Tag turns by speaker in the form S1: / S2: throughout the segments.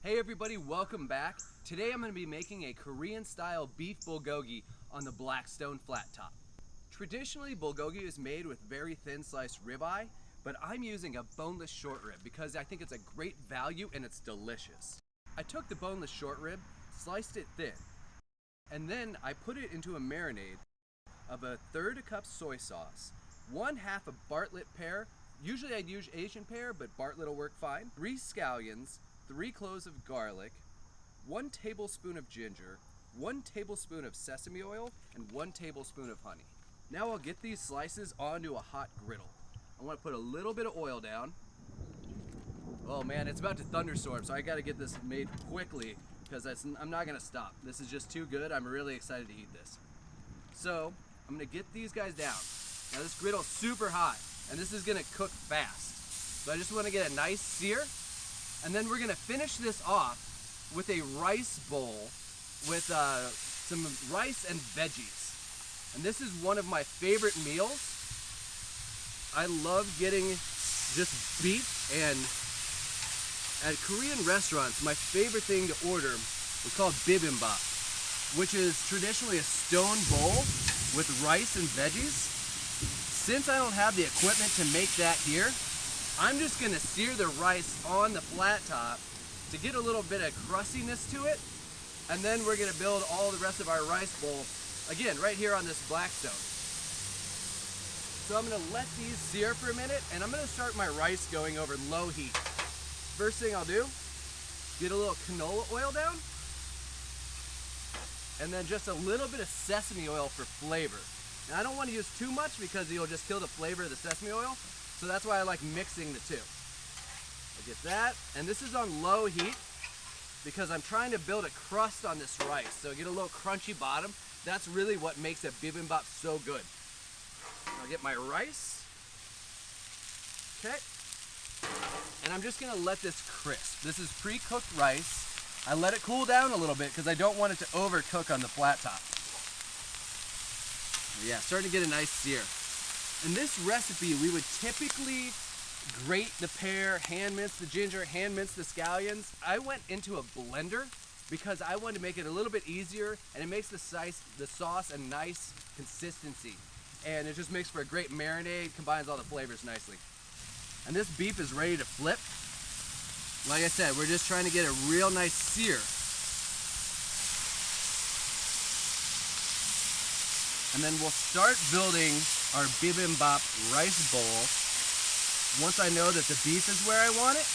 S1: Hey everybody, welcome back. Today I'm going to be making a Korean style beef bulgogi on the Blackstone flat top. Traditionally, bulgogi is made with very thin sliced ribeye, but I'm using a boneless short rib because I think it's a great value and it's delicious. I took the boneless short rib, sliced it thin, and then I put it into a marinade of 1/3 cup soy sauce, 1/2 a Bartlett pear. Usually I'd use Asian pear, but Bartlett will work fine. 3 scallions, 3 cloves of garlic, 1 tablespoon of ginger, 1 tablespoon of sesame oil, and 1 tablespoon of honey. Now I'll get these slices onto a hot griddle. I want to put a little bit of oil down. Oh man, it's about to thunderstorm, so I got to get this made quickly because I'm not going to stop. This is just too good. I'm really excited to eat this. So I'm going to get these guys down. Now this griddle's super hot, and this is going to cook fast. So I just want to get a nice sear. And then we're gonna finish this off with a rice bowl with some rice and veggies. And this is one of my favorite meals. I love getting just beef, and at Korean restaurants, my favorite thing to order is called bibimbap, which is traditionally a stone bowl with rice and veggies. Since I don't have the equipment to make that here, I'm just gonna sear the rice on the flat top to get a little bit of crustiness to it, and then we're gonna build all the rest of our rice bowl, again, right here on this Blackstone. So I'm gonna let these sear for a minute, and I'm gonna start my rice going over low heat. First thing I'll do, get a little canola oil down, and then just a little bit of sesame oil for flavor. Now I don't wanna use too much because you'll just kill the flavor of the sesame oil. So that's why I like mixing the two. I get that, and this is on low heat because I'm trying to build a crust on this rice. So get a little crunchy bottom. That's really what makes a bibimbap so good. I'll get my rice. Okay. And I'm just gonna let this crisp. This is pre-cooked rice. I let it cool down a little bit because I don't want it to overcook on the flat top. Yeah, starting to get a nice sear. In this recipe, we would typically grate the pear, hand mince the ginger, hand mince the scallions. I went into a blender because I wanted to make it a little bit easier, and it makes the sauce a nice consistency. And it just makes for a great marinade, combines all the flavors nicely. And this beef is ready to flip. Like I said, we're just trying to get a real nice sear. And then we'll start building our bibimbap rice bowl once I know that the beef is where I want it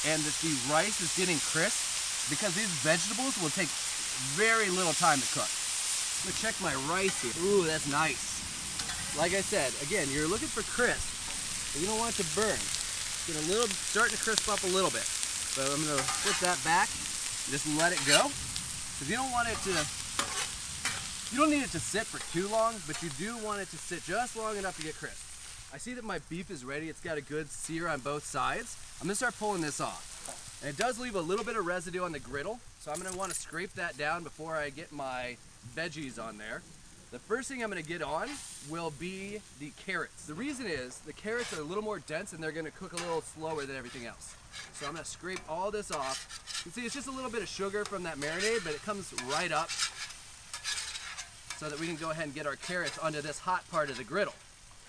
S1: and that the rice is getting crisp, because these vegetables will take very little time to cook. I'm gonna check my rice here. Ooh, that's nice. Like I said, again, you're looking for crisp, but you don't want it to burn. It's starting to crisp up a little bit. So I'm gonna flip that back and just let it go. Because you don't want it to You don't need it to sit for too long, but you do want it to sit just long enough to get crisp. I see that my beef is ready. It's got a good sear on both sides. I'm gonna start pulling this off. And it does leave a little bit of residue on the griddle, so I'm gonna wanna scrape that down before I get my veggies on there. The first thing I'm gonna get on will be the carrots. The reason is the carrots are a little more dense and they're gonna cook a little slower than everything else. So I'm gonna scrape all this off. You can see it's just a little bit of sugar from that marinade, but it comes right up, so that we can go ahead and get our carrots onto this hot part of the griddle.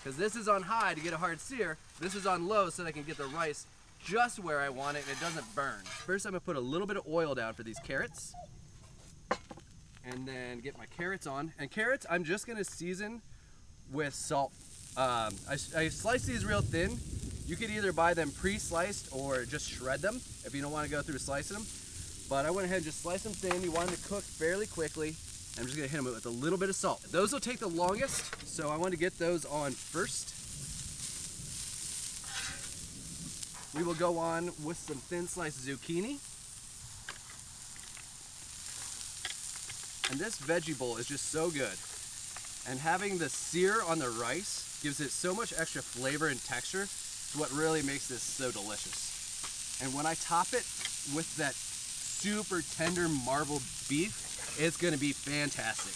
S1: Because this is on high to get a hard sear, this is on low so that I can get the rice just where I want it and it doesn't burn. First I'm gonna put a little bit of oil down for these carrots, and then get my carrots on. And carrots, I'm just gonna season with salt. I slice these real thin. You could either buy them pre-sliced or just shred them if you don't wanna go through slicing them. But I went ahead and just sliced them thin. You want them to cook fairly quickly. I'm just gonna hit them with a little bit of salt. Those will take the longest, so I want to get those on first. We will go on with some thin sliced zucchini. And this veggie bowl is just so good. And having the sear on the rice gives it so much extra flavor and texture. It's what really makes this so delicious. And when I top it with that super tender marbled beef, it's gonna be fantastic.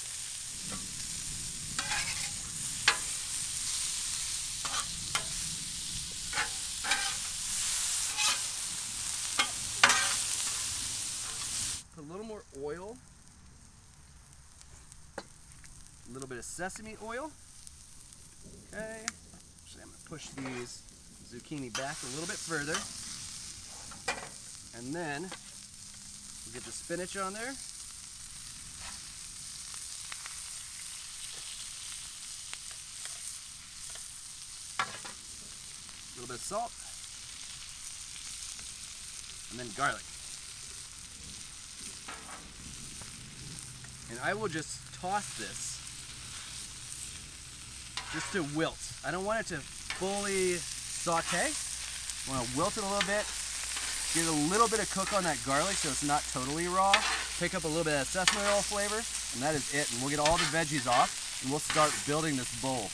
S1: Put a little more oil. A little bit of sesame oil. Okay. Actually, I'm going to push these zucchini back a little bit further. And then we'll get the spinach on there. A little bit of salt. And then garlic. And I will just toss this just to wilt. I don't want it to fully saute. I want to wilt it a little bit. Get a little bit of cook on that garlic so it's not totally raw. Pick up a little bit of sesame oil flavor, and that is it. And we'll get all the veggies off, and we'll start building this bowl.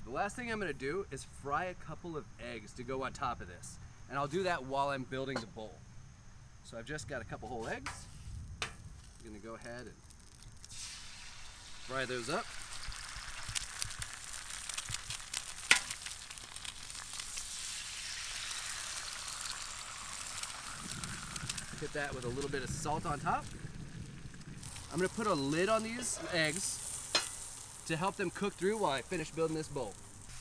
S1: The last thing I'm going to do is fry a couple of eggs to go on top of this. And I'll do that while I'm building the bowl. So I've just got a couple whole eggs. I'm going to go ahead and fry those up. Hit that with a little bit of salt on top. I'm going to put a lid on these eggs to help them cook through while I finish building this bowl.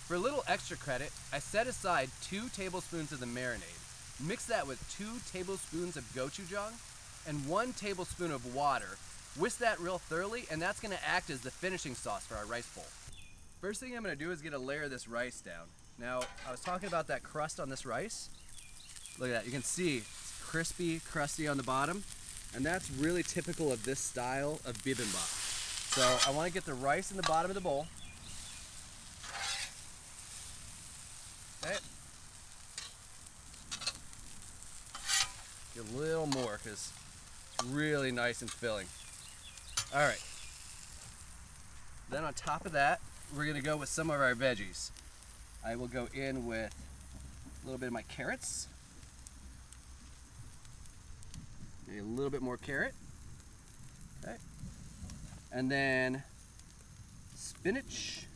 S1: For a little extra credit, I set aside 2 tablespoons of the marinade. Mix that with 2 tablespoons of gochujang and 1 tablespoon of water. Whisk that real thoroughly, and that's going to act as the finishing sauce for our rice bowl. First thing I'm going to do is get a layer of this rice down. Now, I was talking about that crust on this rice. Look at that, you can see it's crispy, crusty on the bottom, and that's really typical of this style of bibimbap. So I want to get the rice in the bottom of the bowl. Okay. Get a little more because it's really nice and filling. All right. Then on top of that, we're going to go with some of our veggies. I will go in with a little bit of my carrots. Maybe a little bit more carrot. Okay. And then spinach.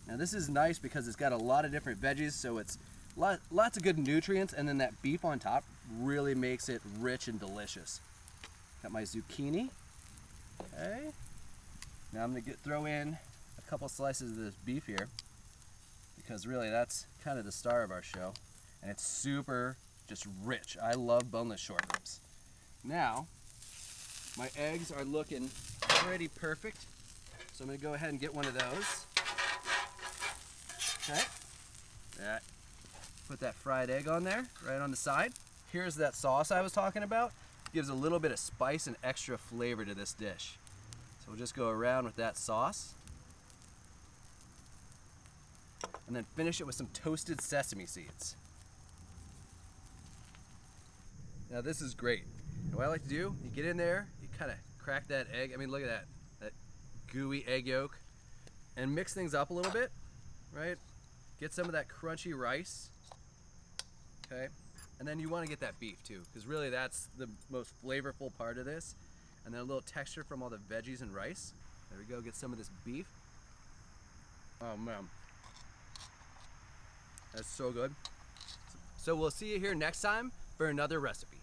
S1: Now this is nice because it's got a lot of different veggies, so it's lots of good nutrients, and then that beef on top really makes it rich and delicious. Got my zucchini. Okay. Now I'm going to throw in a couple slices of this beef here, because really that's kind of the star of our show, and it's super just rich. I love boneless short ribs. Now my eggs are looking pretty perfect, so I'm going to go ahead and get one of those. Okay. Put that fried egg on there, right on the side. Here's that sauce I was talking about. Gives a little bit of spice and extra flavor to this dish. So we'll just go around with that sauce. And then finish it with some toasted sesame seeds. Now this is great. And what I like to do, you get in there, you kind of crack that egg. I mean, look at that gooey egg yolk. And mix things up a little bit, right? Get some of that crunchy rice. Okay. And then you want to get that beef too, because really that's the most flavorful part of this. And then a little texture from all the veggies and rice. There we go, get some of this beef. Oh man, that's so good. So we'll see you here next time for another recipe.